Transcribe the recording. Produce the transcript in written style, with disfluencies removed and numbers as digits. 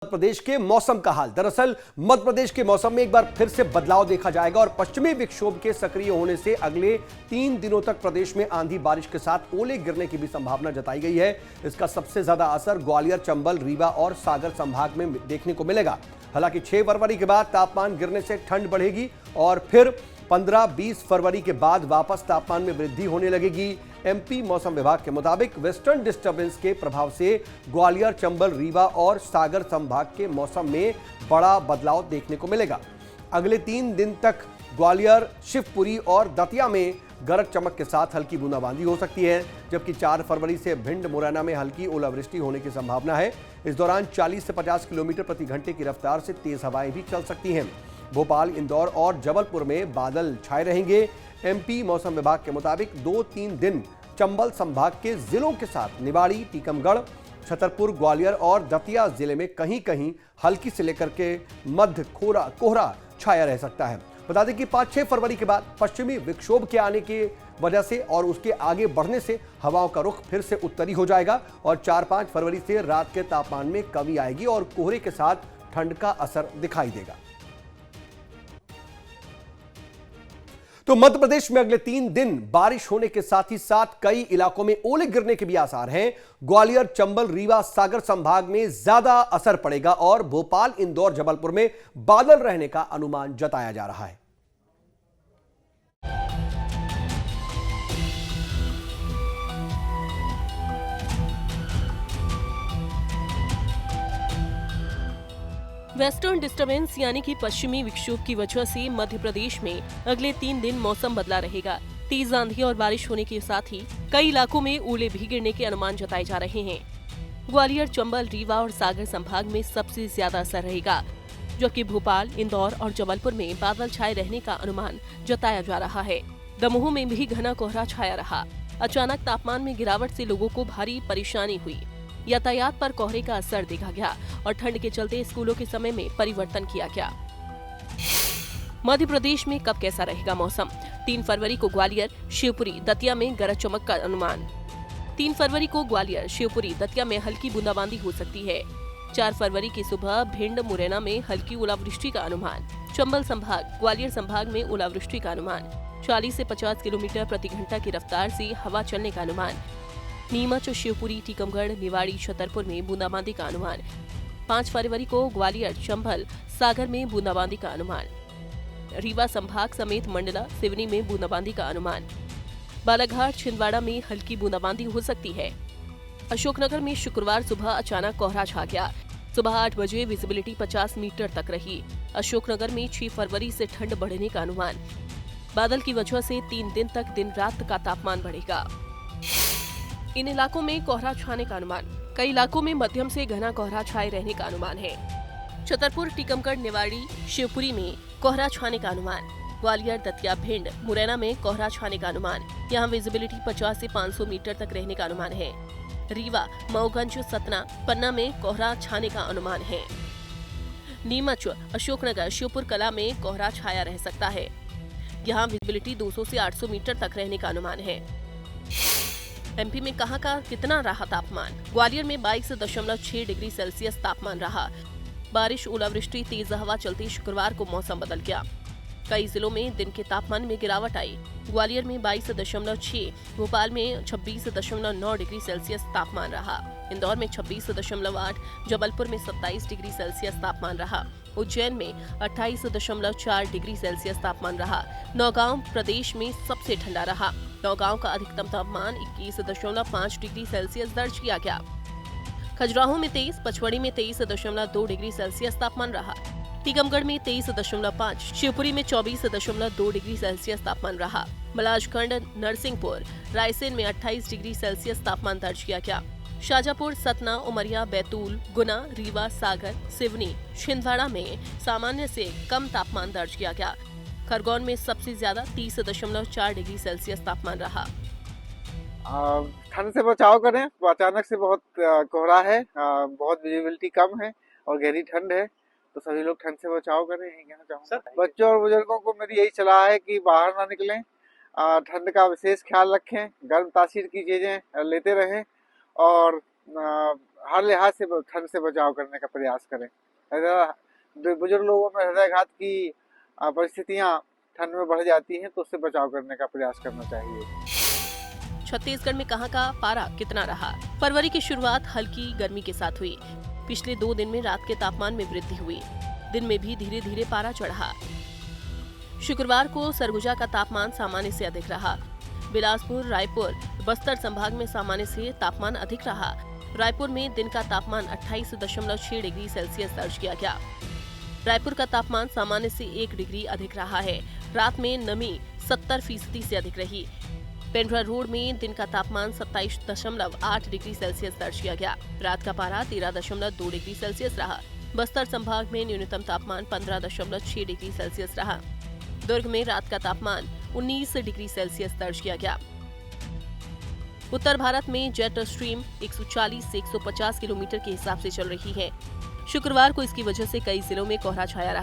प्रदेश के मौसम का हाल। दरअसल मध्य प्रदेश के मौसम में एक बार फिर से बदलाव देखा जाएगा और पश्चिमी विक्षोभ के सक्रिय होने से अगले 3 दिनों तक प्रदेश में आंधी बारिश के साथ ओले गिरने की भी संभावना जताई गई है। इसका सबसे ज्यादा असर ग्वालियर, चंबल, रीवा और सागर संभाग में देखने को मिलेगा। हालांकि 6 फरवरी के बाद तापमान गिरने से ठंड बढ़ेगी और फिर 15-20 फरवरी के बाद वापस तापमान में वृद्धि होने लगेगी। एमपी मौसम विभाग के मुताबिक वेस्टर्न डिस्टर्बेंस के प्रभाव से ग्वालियर, चंबल, रीवा और सागर संभाग के मौसम में बड़ा बदलाव देखने को मिलेगा। अगले 3 दिन तक ग्वालियर, शिवपुरी और दतिया में गरज चमक के साथ हल्की बूंदाबांदी हो सकती है, जबकि 4 फरवरी से भिंड, मुरैना में हल्की ओलावृष्टि होने की संभावना है। इस दौरान 40 से 50 किलोमीटर प्रति घंटे की रफ्तार से तेज हवाएं भी चल सकती हैं। भोपाल, इंदौर और जबलपुर में बादल छाए रहेंगे। एमपी मौसम विभाग के मुताबिक 2-3 दिन चंबल संभाग के जिलों के साथ निवाड़ी, टीकमगढ़, छतरपुर, ग्वालियर और दतिया जिले में कहीं कहीं हल्की से लेकर के मध्य कोहरा छाया रह सकता है। बता दें कि 5-6 फरवरी के बाद पश्चिमी विक्षोभ के आने की वजह से और उसके आगे बढ़ने से हवाओं का रुख फिर से उत्तरी हो जाएगा और 4-5 फरवरी से रात के तापमान में कमी आएगी और कोहरे के साथ ठंड का असर दिखाई देगा। तो मध्य प्रदेश में अगले 3 दिन बारिश होने के साथ ही साथ कई इलाकों में ओले गिरने के भी आसार हैं। ग्वालियर, चंबल, रीवा, सागर संभाग में ज्यादा असर पड़ेगा और भोपाल, इंदौर, जबलपुर में बादल रहने का अनुमान जताया जा रहा है। वेस्टर्न डिस्टर्बेंस यानी कि पश्चिमी विक्षोभ की वजह से मध्य प्रदेश में अगले 3 दिन मौसम बदला रहेगा। तेज आंधी और बारिश होने के साथ ही कई इलाकों में ओले भी गिरने के अनुमान जताए जा रहे हैं। ग्वालियर, चंबल, रीवा और सागर संभाग में सबसे ज्यादा असर रहेगा, जबकि भोपाल, इंदौर और जबलपुर में बादल छाए रहने का अनुमान जताया जा रहा है। दमोह में भी घना कोहरा छाया रहा। अचानक तापमान में गिरावट से लोगों को भारी परेशानी हुई। यातायात पर कोहरे का असर देखा गया और ठंड के चलते स्कूलों के समय में परिवर्तन किया गया। मध्य प्रदेश में कब कैसा रहेगा मौसम? 3 फरवरी को ग्वालियर, शिवपुरी, दतिया में गरज चमक का अनुमान। 3 फरवरी को ग्वालियर, शिवपुरी, दतिया में हल्की बूंदाबांदी हो सकती है। 4 फरवरी की सुबह भिंड, मुरैना में हल्की ओलावृष्टि का अनुमान। चंबल संभाग, ग्वालियर संभाग में ओलावृष्टि का अनुमान। 40 से 50 किलोमीटर प्रति घंटा की रफ्तार से हवा चलने का अनुमान। नीमच, शिवपुरी, टीकमगढ़, निवाड़ी, छतरपुर में बूंदाबांदी का अनुमान। 5 फरवरी को ग्वालियर, चंबल, सागर में बूंदाबांदी का अनुमान। रीवा संभाग समेत मंडला, सिवनी में बूंदाबांदी का अनुमान। बालाघाट, छिंदवाड़ा में हल्की बूंदाबांदी हो सकती है। अशोकनगर में शुक्रवार सुबह अचानक कोहरा छा गया। सुबह 8 बजे विजिबिलिटी 50 मीटर तक रही। अशोकनगर में 6 फरवरी से ठंड बढ़ने का अनुमान। बादल की वजह से 3 दिन तक दिन रात का तापमान बढ़ेगा। इन इलाकों में कोहरा छाने का अनुमान। कई इलाकों में मध्यम से घना कोहरा छाए रहने का अनुमान है। छतरपुर, टीकमगढ़, निवाड़ी, शिवपुरी में कोहरा छाने का अनुमान। ग्वालियर, दतिया, भिंड, मुरैना में कोहरा छाने का अनुमान। यहाँ विजिबिलिटी 50 से 500 मीटर तक रहने का अनुमान है। रीवा, मऊगंज, सतना, पन्ना में कोहरा छाने का अनुमान है। नीमच, अशोकनगर, शिवपुर कला में कोहरा छाया रह सकता है। यहाँ विजिबिलिटी 200 से 800 मीटर तक रहने का अनुमान है। एमपी में कहां का कितना रहा तापमान? ग्वालियर में 22.6 डिग्री सेल्सियस तापमान रहा। बारिश, ओलावृष्टि, तेज हवा चलते शुक्रवार को मौसम बदल गया। कई जिलों में दिन के तापमान में गिरावट आई। ग्वालियर में 22.6, भोपाल में 26.9 डिग्री सेल्सियस तापमान रहा। इंदौर में 26.8, जबलपुर में 27 डिग्री सेल्सियस तापमान रहा। उज्जैन में 28.4 डिग्री सेल्सियस तापमान रहा। नौगांव प्रदेश में सबसे ठंडा रहा। नौगांव का अधिकतम तापमान 21.5 डिग्री सेल्सियस दर्ज किया गया। खजुराहो में 23, पचमढ़ी में 23.2 डिग्री सेल्सियस तापमान रहा। टीकमगढ़ में 23.5, शिवपुरी में 24.2 डिग्री सेल्सियस तापमान रहा। मलाजखंड, नरसिंहपुर, रायसेन में 28 डिग्री सेल्सियस तापमान दर्ज किया गया। शाजापुर, सतना, उमरिया, बैतूल, गुना, रीवा, सागर, सिवनी, छिंदवाड़ा में सामान्य से कम तापमान दर्ज किया गया। खरगोन में सबसे ज्यादा 30.4 डिग्री सेल्सियस तापमान रहा। ठंड से बचाव करें। अचानक से बहुत कोहरा है, बहुत विजिबिलिटी कम है और गहरी ठंड है, तो सभी लोग ठंड से बचाव करें, यही कहना चाहूँगा। बच्चों और बुजुर्गों को मेरी यही सलाह है कि बाहर ना निकलें, ठंड का विशेष ख्याल रखें, गर्म तासीर की चीजें लेते रहें और हर लिहाज से ठंड से बचाव करने का प्रयास करें। अगर बुजुर्ग लोगों में हृदयघात की परिस्थितियां ठंड में बढ़ जाती हैं तो उससे बचाव करने का प्रयास करना चाहिए। छत्तीसगढ़ में कहां का पारा कितना रहा? फरवरी की शुरुआत हल्की गर्मी के साथ हुई। पिछले 2 दिन में रात के तापमान में वृद्धि हुई, दिन में भी धीरे धीरे पारा चढ़ा। शुक्रवार को सरगुजा का तापमान सामान्य से अधिक रहा। बिलासपुर, रायपुर, बस्तर संभाग में सामान्य से तापमान अधिक रहा। रायपुर में दिन का तापमान 28.6 डिग्री सेल्सियस दर्ज किया गया। रायपुर का तापमान सामान्य से 1 डिग्री अधिक रहा है। रात में नमी 70% से अधिक रही। पेंड्रा रोड में दिन का तापमान 27.8 डिग्री सेल्सियस दर्ज किया गया। रात का पारा 13.2 डिग्री सेल्सियस रहा। बस्तर संभाग में न्यूनतम तापमान 15.6 डिग्री सेल्सियस रहा। दुर्ग में रात का तापमान 19 डिग्री सेल्सियस दर्ज किया गया। उत्तर भारत में जेट स्ट्रीम 140 से 150 किलोमीटर के हिसाब से चल रही है। शुक्रवार को इसकी वजह से कई जिलों में कोहरा छाया रहा।